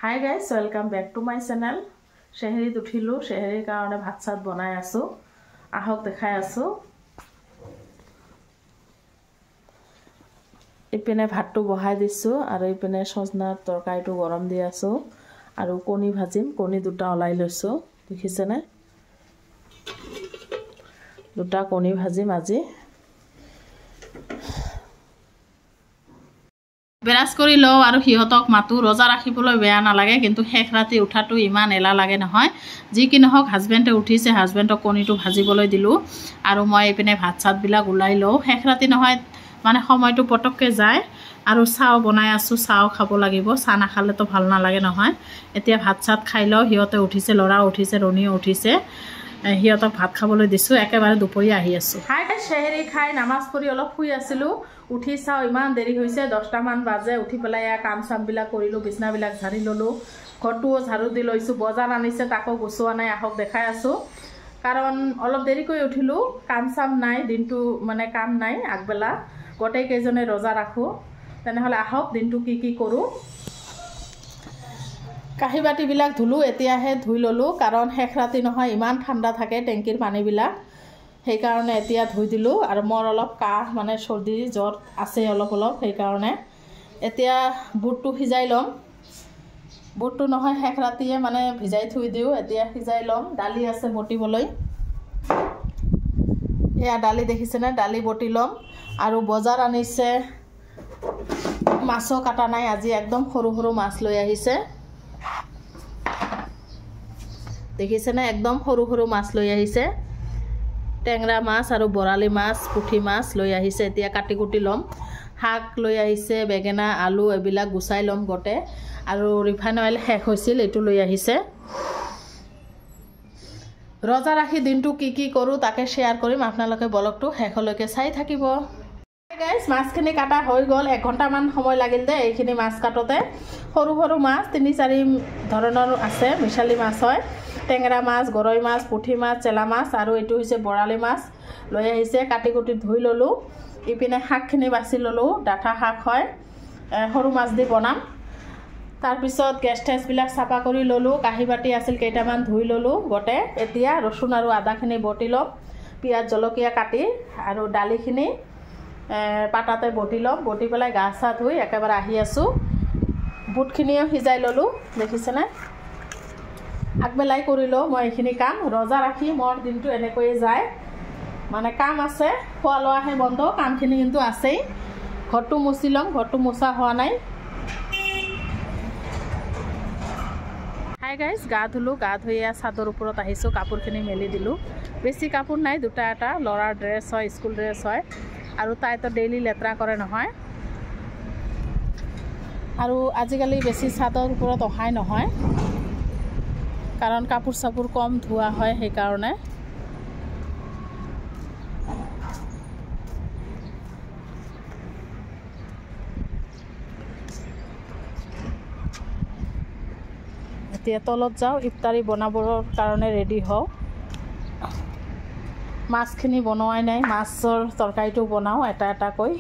Hi guys, welcome back to my channel. Sheheri uthilu, sheheri karone bhat chat banai asu. Ahok dekhai asu. Ipine bhattu bohai disu aru ipine sojna torkai tu gorom di asu aru koni bhajim, koni duta olai loisu. Dekhise na? Duta koni bhajim aji. বেৰাস কৰি লও আৰু হিহতক মাতু ৰজা ৰাখিবলৈ বেয়া নালাগে কিন্তু শেষ ৰাতি উঠাটো ইমান এলা লাগে নহয় যি কি নহওক হাজবেণ্ডে উঠিছে হাজবেণ্ডক কণীটো ভাজিবলৈ দিলো আৰু মই এপিনে ভাত চাত বিলাক উলাই লও শেষ ৰাতি নহয় মানে সময়টো পটককে যায় আৰু চাও বনাই আছো চাও খাব লাগিব চা না খালে তো ভাল নালাগে নহয় এতিয়া ভাত চাত খাই লও হিহতে উঠিছে লৰা উঠিছে ৰনিও উঠিছে হিহতক ভাত খাবলৈ দিছো একেবাৰে দুপৰীয়া আহি আছো হাই গাইস শেহৰি খাই নামাজ পঢ়ি অলপ শুই আছিলো উঠি চাও ইমান দেৰি হৈছে 10টা মান বাজে উঠি পেলাই কাম চাম বিলাক কৰিলো বিছনা বিলাক ঝাৰি ললো ঘৰটো ঝাৰু দি লৈছো বজাৰ আনিছে তাকো গুছোৱা নাই আহক দেখাই আছো কাৰণ অলপ দেৰি কৰি উঠিলো কাম চাম নাই দিনটো মানে কাম নাই আগবেলা গটে কেজনে ৰজা ৰাখো তেনেহলে আহক দিনটো কি কৰো কাহি বাটি বিলাক ধুলো এতিয়াহে ধুই ললো কাৰণ শেষ ৰাতি নহয় ইমান ঠাণ্ডা থাকে টেংকিৰ পানী বিলাক সেই কাৰণে এতিয়া ধুই দিলো আৰু মোৰ অলপ কাহ মানে সৰ্দি জ্বৰ আছে অলপ সেই কাৰণে এতিয়া বুটটো সিজাই লম বুটটো নহয় শেষ ৰাতিয়ে মানে ভিজাই থৈ দিও এতিয়া সিজাই লম ডালি আছে বটিবলৈ এয়া ডালি দেখিছে না ডালি বটি লম আৰু বজাৰ আনিছে মাছও কাটা নাই আজি একদম সৰু সৰু মাছ লৈ আহিছে দেখিছে না একদম সৰু সৰু মাছ লৈ আহিছে টেংৰা মাছ আৰু বৰালি মাছ পুঠি মাছ লৈ আহিছে এতিয়া কাটি কুটি লম শাক লৈ আহিছে বেগেনা আলু এবিলাক গুছাই লম গটে আৰু ৰিফাইন অইল শেষ হৈছিল এটো লৈ আহিছে ৰজা ৰাখি দিনটো কি কৰো তাকে শেয়াৰ কৰিম আপোনালোকে ব্লগটো শেষলৈকে চাই থাকিব গাইস মাছখিনি কাটা হৈ গল 1 ঘণ্টা মান সময় লাগিল দে এইখিনি মাছ কাটোতে সৰু সৰু মাছ 3-4 ধৰণৰ আছে মিছালি মাছ হয় টেংৰা মাছ গৰৈ মাছ পুঠি মাছ চেলা মাছ আৰু এটো হৈছে বৰালি মাছ লৈ আহিছে কাটি কুটি ধুই ললো ইপিনে শাকখিনি বাছি ললো ডাঠা শাক হয় সৰু মাছ দি বনাম তাৰ পিছত গেছ টেছ বিলাক সাফা কৰি ললো কাহি বাটি আছিল কেইটামান ধুই ললো গটে এতিয়া ৰসুন আৰু আদাখিনি বটি লম পিয়াজ জলকীয়া কাটি আৰু ডালিখিনি পাটাতে বটি লম বটি পেলাই গা চা ধুই একেবাৰে আহি আছো বুটখিনিও সিজাই ললো দেখিছে না আগবেলাই কৰিলো মই এইখিনি কাম ৰজা ৰাখি মোৰ দিনটো এনেকৈ যায় মানে কাম আছে খোৱা লোৱাহে বন্ধ কামখিনি কিন্তু আছেই ঘৰটো মুছি লম ঘৰটো মুছা হোৱা নাই হাই গাইস গা ধুলো গা ধুইয়া চাদৰ ওপৰত আহিছো কাপোৰখিনি মেলি দিলো বেছি কাপোৰ নাই দুটা এটা লৰাৰ ড্ৰেছ হয় স্কুল ড্ৰেছ হয় আৰু তাই তো ডেইলি লেত্ৰা কৰে নহয় আৰু আজিকালি বেছি চাদৰ ওপৰত অহাই নহয় কাৰণ কাপোৰ চাপোৰ কম ধোৱা হয় সেই কাৰণে এতিয়া তলত যাও ইফতাৰি বনাবৰ কাৰণে ৰেডি হও মাছখিনি বনোৱাই নাই মাছৰ তৰকাৰীটো বনাও এটা এটা কৈ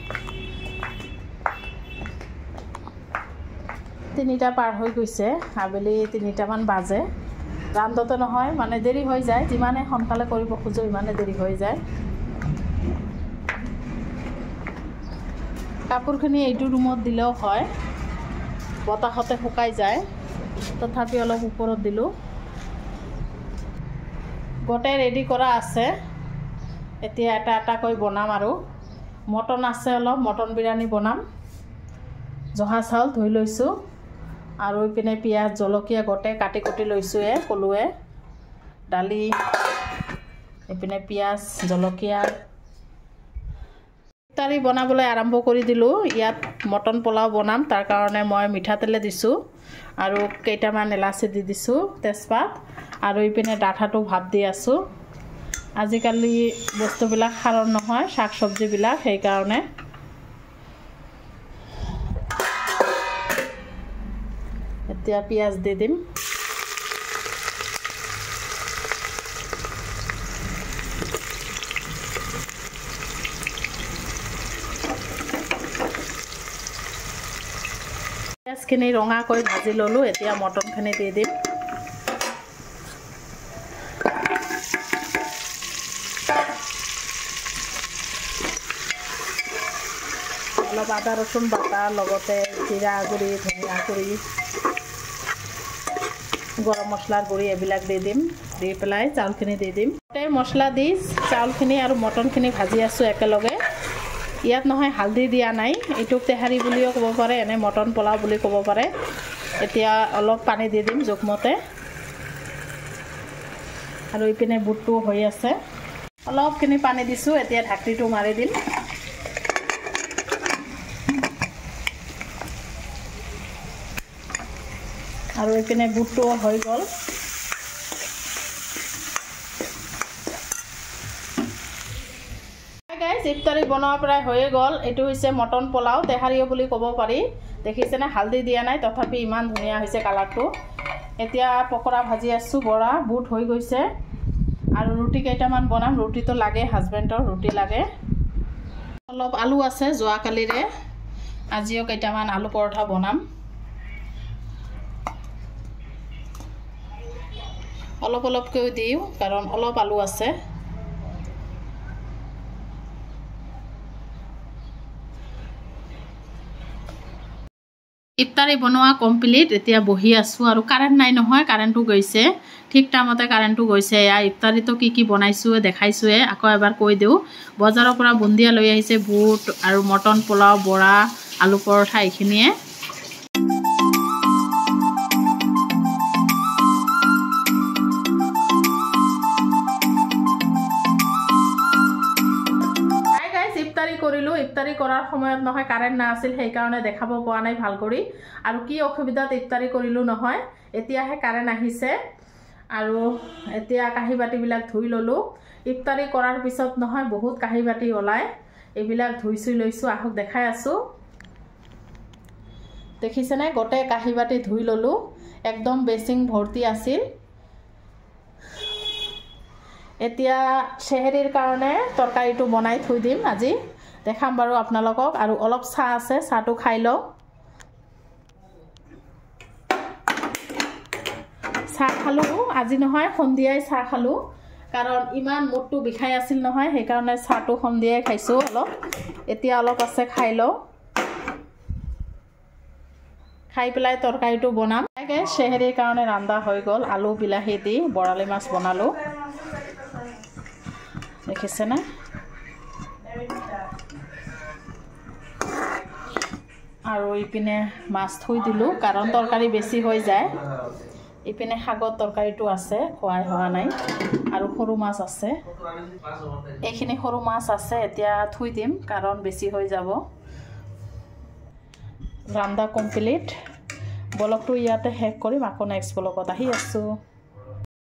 3টা পাৰ হৈ গৈছে আবেলি 3টা মান বাজে ৰান্ধতে নহয় মানে দেৰি হৈ যায় যিমানে সোনকালে কৰিব খোজো ইমানে দেৰি হৈ যায় কাপোৰখিনি এইটো ৰুমত দিলেও হয় বতাহতে শুকাই যায় তথাপি অলপ ওপৰত দিলো গটে ৰেডি কৰা আছে এতিয়া এটা এটা কৈ বনাম আৰু মটন আছে অলপ মটন বিৰিয়ানী বনাম জহা চাউল ধুই লৈছো আৰু ইপিনে পিয়াজ জলকীয়া গটে কাটি কুটি লৈছো কলুৱে ডালি ইপিনে পিয়াজ জলকীয়া ইফতাৰি বনাবলৈ আৰম্ভ কৰি দিলো ইয়াত মটন পোলাও বনাম তাৰ কাৰণে মই মিঠা তেলে দিছো আৰু কেইটামান এলাচি দি দিছো তেজপাত আৰু ইপিনে ডাঠাটো ভাপ দি আছো আজিকালি বস্তুবিলাক খাৰৰ নহয় শাক সবজি বিলাক সেই কাৰণে এতিয়া পিয়াজ দি দিম পিঁয়াজখিনি ৰঙাকৈ ভাজি ল'লোঁ এতিয়া মটনখিনি দি দিম অলপ আদা ৰচুন বাটা লগতে জিৰা গুড়ি ধনিয়া গুড়ি গৰম মছলাৰ গুড়ি এইবিলাক দি দিম দি পেলাই চাউলখিনি দি দিম মছলা দি চাউলখিনি আৰু মটনখিনি ভাজি আছোঁ একেলগে ইয়াত নহয় হালধি দিয়া নাই এইটোক তেহাৰী বুলিও ক'ব পাৰে এনে মটন পোলাও বুলি ক'ব পাৰে এতিয়া অলপ পানী দি দিম জোখমতে আৰু ইপিনে বুটটো হৈ আছে অলপখিনি পানী দিছোঁ এতিয়া ঢাকনিটো মাৰি দিম আৰু ইপিনে বুটটো হৈ গ'ল ইফতাৰী বনোৱা প্ৰায় হৈয়ে গ'ল এইটো হৈছে মটন পোলাও তেহাৰীও বুলি ক'ব পাৰি দেখিছেনে হালধি দিয়া নাই তথাপি ইমান ধুনীয়া হৈছে কালাৰটো এতিয়া পকৰা ভাজি আছোঁ বৰা বুট হৈ গৈছে আৰু ৰুটি কেইটামান বনাম ৰুটিটো লাগে হাজবেণ্ডৰ ৰুটি লাগে অলপ আলু আছে যোৱাকালিৰে আজিও কেইটামান আলু পৰঠা বনাম অলপ অলপকৈ দিওঁ কাৰণ অলপ আলু আছে ইফতাৰী বনোৱা কমপ্লিট এতিয়া বহি আছোঁ আৰু কাৰেণ্ট নাই নহয় কাৰেণ্টটো গৈছে ঠিক টাইমতে কাৰেণ্টটো গৈছে এয়া ইফতাৰীটো কি বনাইছোঁ দেখাইছোঁৱে আকৌ এবাৰ কৈ দিওঁ বজাৰৰ পৰা বুন্দিয়া লৈ আহিছে বুট আৰু মটন পোলাও বৰা আলু পৰঠা এইখিনিয়ে ইফতাৰী কৰাৰ সময়ত নহয় কাৰেণ্ট নাছিল সেইকাৰণে দেখাব পৰা নাই ভাল কৰি আৰু কি অসুবিধাত ইফতাৰী কৰিলোঁ নহয় এতিয়াহে কাৰেণ্ট আহিছে আৰু এতিয়া কাঁহী বাটিবিলাক ধুই ল'লোঁ ইফতাৰী কৰাৰ পিছত নহয় বহুত কাঁহী বাটি ওলায় এইবিলাক ধুই চুই লৈছোঁ আহক দেখাই আছোঁ দেখিছেনে গোটেই কাঁহী বাটি ধুই ল'লোঁ একদম বেচিং ভৰ্তি আছিল এতিয়া চেহেৰীৰ কাৰণে তৰকাৰীটো বনাই থৈ দিম আজি দেখাম বাৰু আপোনালোকক আৰু অলপ চাহ আছে চাহটো খাই লওঁ চাহ খালোঁ আজি নহয় সন্ধিয়াই চাহ খালোঁ কাৰণ ইমান মুখটো বিষাই আছিল নহয় সেইকাৰণে চাহটো সন্ধিয়াই খাইছোঁ অলপ এতিয়া অলপ আছে খাই লওঁ খাই পেলাই তৰকাৰীটো বনাম চেহেৰীৰ কাৰণে ৰান্ধা হৈ গ'ল আলু বিলাহী দি বৰালি মাছ বনালোঁ দেখিছেনে আৰু ইপিনে মাছ থৈ দিলোঁ কাৰণ তৰকাৰী বেছি হৈ যায় ইপিনে শাগৰ তৰকাৰীটো আছে খোৱাই হোৱা নাই আৰু সৰু মাছ আছে এইখিনি সৰু মাছ আছে এতিয়া থৈ দিম কাৰণ বেছি হৈ যাব ৰান্ধা কমপ্লিট ব্লগটো ইয়াতে শেষ কৰিম আকৌ নেক্সট ব্লগত আহি আছোঁ